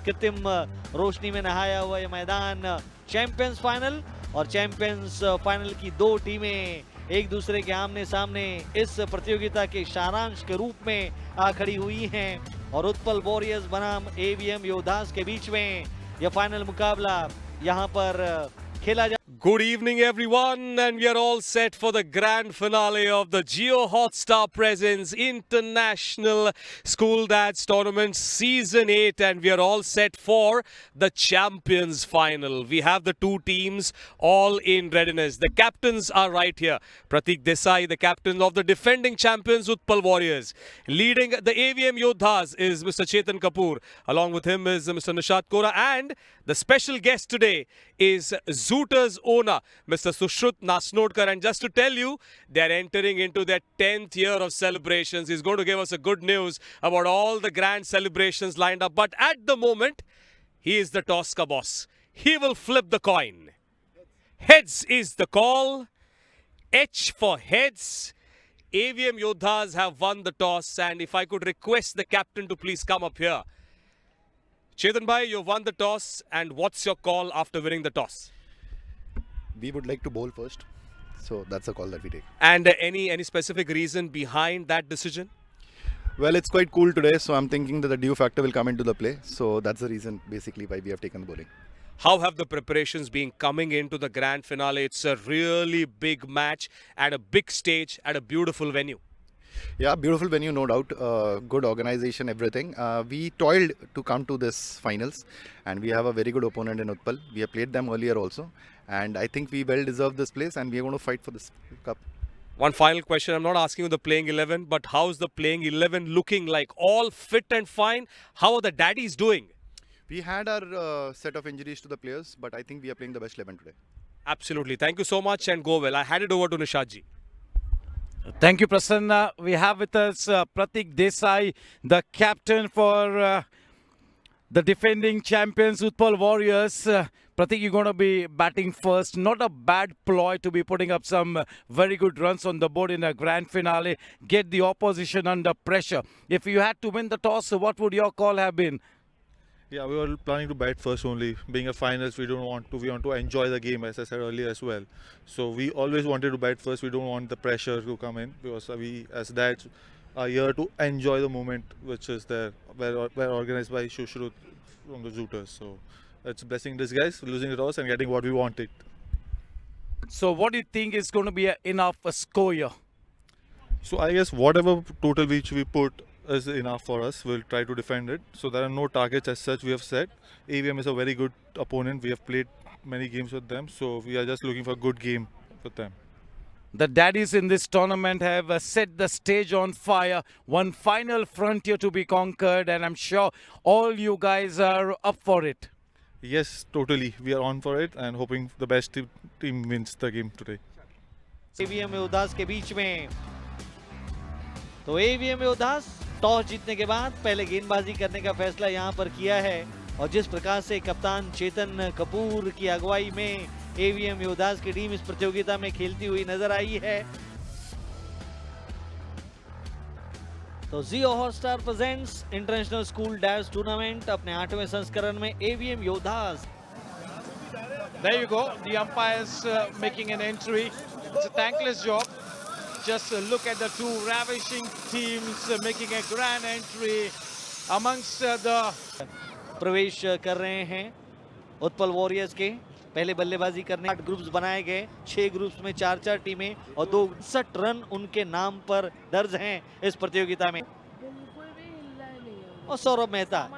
कृत्रिम रोशनी में नहाया हुआ ये मैदान। चैंपियंस फाइनल और चैंपियंस फाइनल की दो टीमें एक दूसरे के आमने सामने इस प्रतियोगिता के सारांश के रूप में आ खड़ी हुई हैं और उत्पल वॉरियर्स बनाम एवीएम योद्धास के बीच में यह फाइनल मुकाबला यहाँ पर खेला जा। Good evening, everyone, and we are all set for the grand finale of the Jio Hotstar Presents International School Dads Tournament Season 8, and we are all set for the Champions Final. We have the two teams all in readiness. The captains are right here. Pratik Desai, the captain of the defending champions Utpal Warriors. Leading the AVM Yodhas is Mr. Chetan Kapoor. Along with him is Mr. Nishat Kora, and the special guest today is Zooters owner, Mr. Sushrut Nasnodkar. And just to tell you, they are entering into their 10th year of celebrations. He's going to give us a good news about all the grand celebrations lined up. But at the moment, he is the Tosca boss. He will flip the coin. Heads is the call. H for heads. AVM Yodhas have won the toss. And if I could request the captain to please come up here. Chetan bhai, you won the toss, and what's your call after winning the toss? We would like to bowl first, so that's the call that we take. And any specific reason behind that decision? Well, it's quite cool today, so I'm thinking that the dew factor will come into the play. So that's the reason basically why we have taken the bowling. How have the preparations been coming into the grand finale? It's a really big match at a big stage at a beautiful venue. Yeah, beautiful venue, no doubt. Good organization, everything. We toiled to come to this finals, and we have a very good opponent in Utpal. We have played them earlier also, and I think we well deserve this place, and we are going to fight for this cup. One final question. I'm not asking you the playing 11, but how's the playing 11 looking like? All fit and fine? How are the daddies doing? We had our set of injuries to the players, but I think we are playing the best 11 today. Absolutely. Thank you so much, and go well. I hand it over to Nishatji. Thank you, Prasanna. We have with us Pratik Desai, the captain for the defending champions Utpal Warriors. Pratik, you're going to be batting first. Not a bad ploy to be putting up some very good runs on the board in a grand finale. Get the opposition under pressure. If you had to win the toss, what would your call have been? Yeah, we were planning to bat first only. Being a finals, we want to enjoy the game, as I said earlier as well. So we always wanted to bat first. We don't want the pressure to come in, because we as dads are here to enjoy the moment which is there, where organized by Sushrut from the Zooters. So it's a blessing in disguise, losing the toss and getting what we wanted. So what do you think is going to be enough a score here? So I guess whatever total which we put is enough for us. We'll try to defend it. So there are no targets as such, we have said. AVM is a very good opponent. We have played many games with them. So we are just looking for a good game with them. The daddies in this tournament have set the stage on fire. One final frontier to be conquered, and I'm sure all you guys are up for it. Yes, totally. We are on for it and hoping the best team wins the game today. AVM Yoddhas के बीच में तो AVM योद्धास toss जीतने के बाद पहले गेंदबाजी करने का फैसला यहां पर किया है और जिस प्रकार से कप्तान चेतन कपूर की अगुवाई में एवीएम योद्धास की टीम इस प्रतियोगिता में खेलती हुई नजर आई है, तो Jio Hotstar presents international school dads tournament अपने 8वें संस्करण में AVM Yoddhas. There you go, the umpires making an entry. It's a thankless job. Just look at the two ravishing teams making a grand entry amongst the... प्रवेश कर रहे हैं Utpal warriors के. पहले बल्लेबाजी करने 8 ग्रुप्स बनाए गए, 6 ग्रुप्स में 4-4 टीमें और 62 रन उनके नाम पर दर्ज हैं इस प्रतियोगिता में. और सौरभ मेहता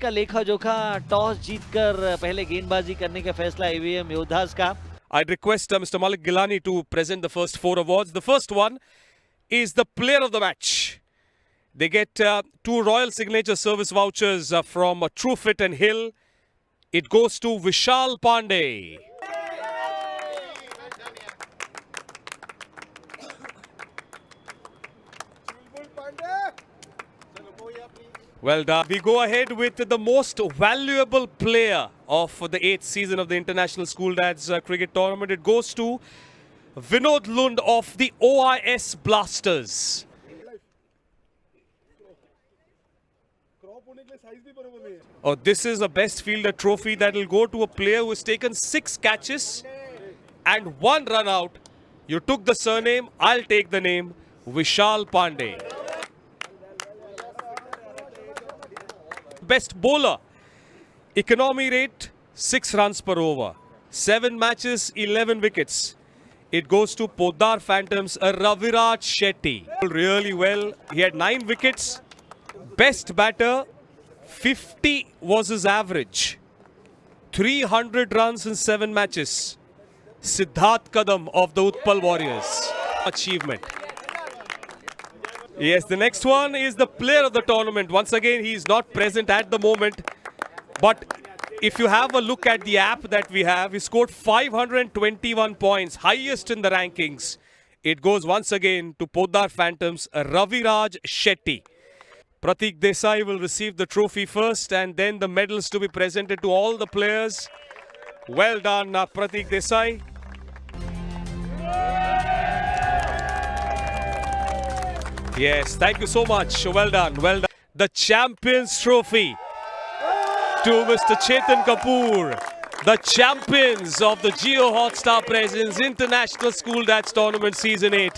का लेखा जोखा, टॉस जीतकर पहले गेंदबाजी करने का फैसला ईवीएम योद्धास का। I'd request Mr. Malik Gilani to present the first 4 awards. The first one is the player of the match. They get 2 Royal Signature Service vouchers from TrueFit and Hill. It goes to Vishal Pandey. Well done. We go ahead with the most valuable player of the 8th season of the International School Dads Cricket Tournament. It goes to Vinod Lund of the OIS Blasters. Oh, this is a best fielder trophy that will go to a player who has taken 6 catches and 1 run out. You took the surname, I'll take the name, Vishal Pandey. Best bowler, economy rate 6 runs per over, 7 matches, 11 wickets. It goes to Poddar Phantoms, Raviraj Shetty. Really well, he had 9 wickets. Best batter, 50 was his average. 300 runs in 7 matches. Siddharth Kadam of the Utpal Warriors. Achievement. Yes, the next one is the player of the tournament. Once again, he is not present at the moment. But if you have a look at the app that we have, he scored 521 points, highest in the rankings. It goes once again to Poddar Phantoms, Raviraj Shetty. Pratik Desai will receive the trophy first and then the medals to be presented to all the players. Well done, Pratik Desai. Yes, thank you so much. Well done, well done. The Champions Trophy to Mr. Chetan Kapoor. The champions of the Jio Hotstar Presents International School Dads Tournament Season 8.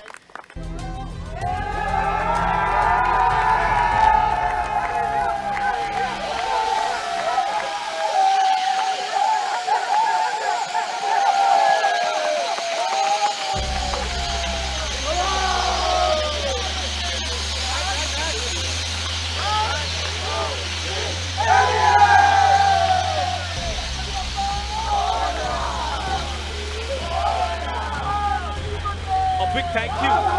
A big thank you